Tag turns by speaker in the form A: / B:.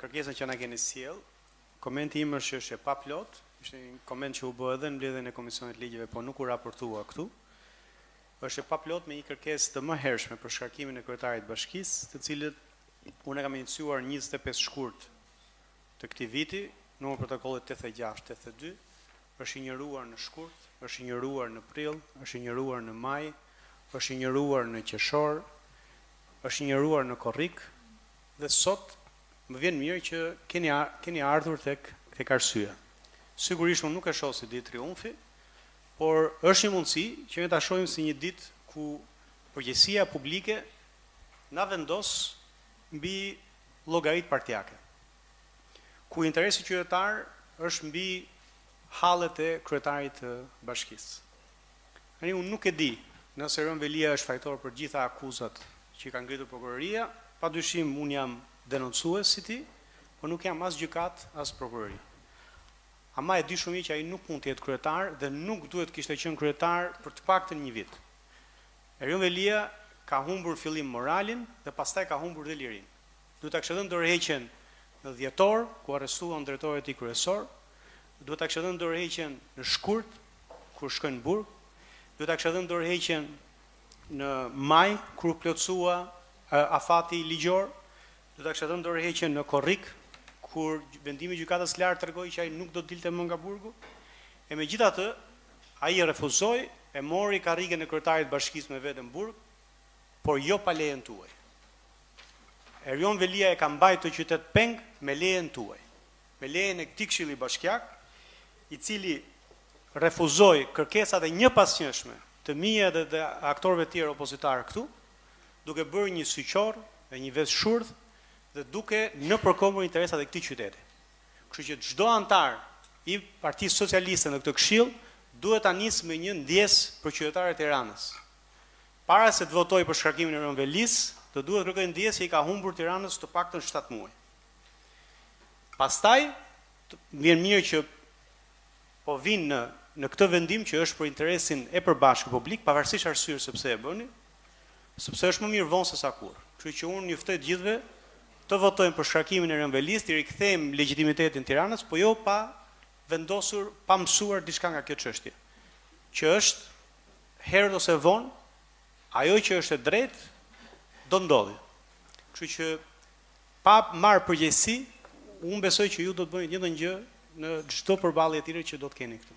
A: kërkesën që na keni sjell. Komenti im është që është e paplot, ishte një koment që u bë edhe në mbledhjen e Komisionit Ligjeve, po nuk u raportua këtu. Është e paplot me një kërkesë të mëhershme për shkarkimin e kryetarit të bashkisë, të cilët unë kam iniciuar 25 shkurt të këtij viti, numër protokollit 86-82, është injoruar në shkurt, është injoruar në prill, është injoruar në maj, është injoruar në qershor, është injoruar në korrik, dhe sot më vjen mirë që keni ardhur tek arsyeja. Sigurisht unë nuk e shoh si ditë triumfi, por është një mundësi që ne ta shohim si një ditë ku përgjegjësia publike na vendos mbi llogaritë partijake, ku interesi qytetar është mbi hallet e kryetarit të bashkisë. Tani unë nuk e di nëse Rën Velia është fajtor për gjitha akuzat që ka ngritur prokuroria, padyshim unë jam denoncues si ti, por nuk jam as gjykat, as prokurori. Ama e di shumë mirë që ai nuk mund të jetë kryetar dhe nuk duhet kishte qenë kryetar për të paktën një vit. Rën Velia ka humbur fillim moralin dhe pastaj ka humbur dhe lirinë. Duhet ta kishte dhënë dorëheqjen në dhjetor, ku arrestuan drejtorët e tij kryesor, duhet ta kishte dhënë dorëheqjen në shkurt, kur shkoi në burg, duhet ta kishte dhënë dorëheqjen në maj, kur plotësua afati ligjor, duhet ta kishte dhënë dorëheqjen në korrik, kur vendimi i gjykatës lart tregoi që ai nuk do të dilte më nga burgu. E megjithatë, ai e refuzoi, e mori karrigen e kryetarit të bashkisë me vete në burg, por jo pa lejen tuaj. Rën Velia e ka mbajtur të qytet peng me lejen tuaj, me lejen e këtij këshilli bashkiak, i cili refuzoi kërkesat e njëpasnjëshme të mia dhe të aktorëve të tjerë opozitar këtu, duke bërë një syqor e një vesh shurdh dhe duke në përkombur interesat e këtij qyteti. Kështu që çdo antar i Partisë Socialiste në këtë këshill duhet ta nisë me një ndjesë për qytetarët e Tiranës. Para se të votojë për shkarkimin e Rën Velis, do duhet kërkojë ndjesë që i ka humbur Tiranës të paktën 7 muaj. Pastaj vjen mirë që po vinë në këtë vendim që është për interesin e përbashkët publik, pavarësisht arsyes sepse e bëni, sepse është më mirë vonë se sa kurrë. Kështu që unë juftoj të gjithëve të votojmë për shkarkimin e Rën Velis, të rikthejmë legjitimitetin Tiranës, po jo pa vendosur, pa mësuar diçka nga kjo çështje. Që është herët ose vonë, ajo që është e drejtë do ndodhi. Kështu që pa marrë përgjegjësi, unë besoj që ju do të bëni një gjë në çdo përballje tjetër që do të keni këtu.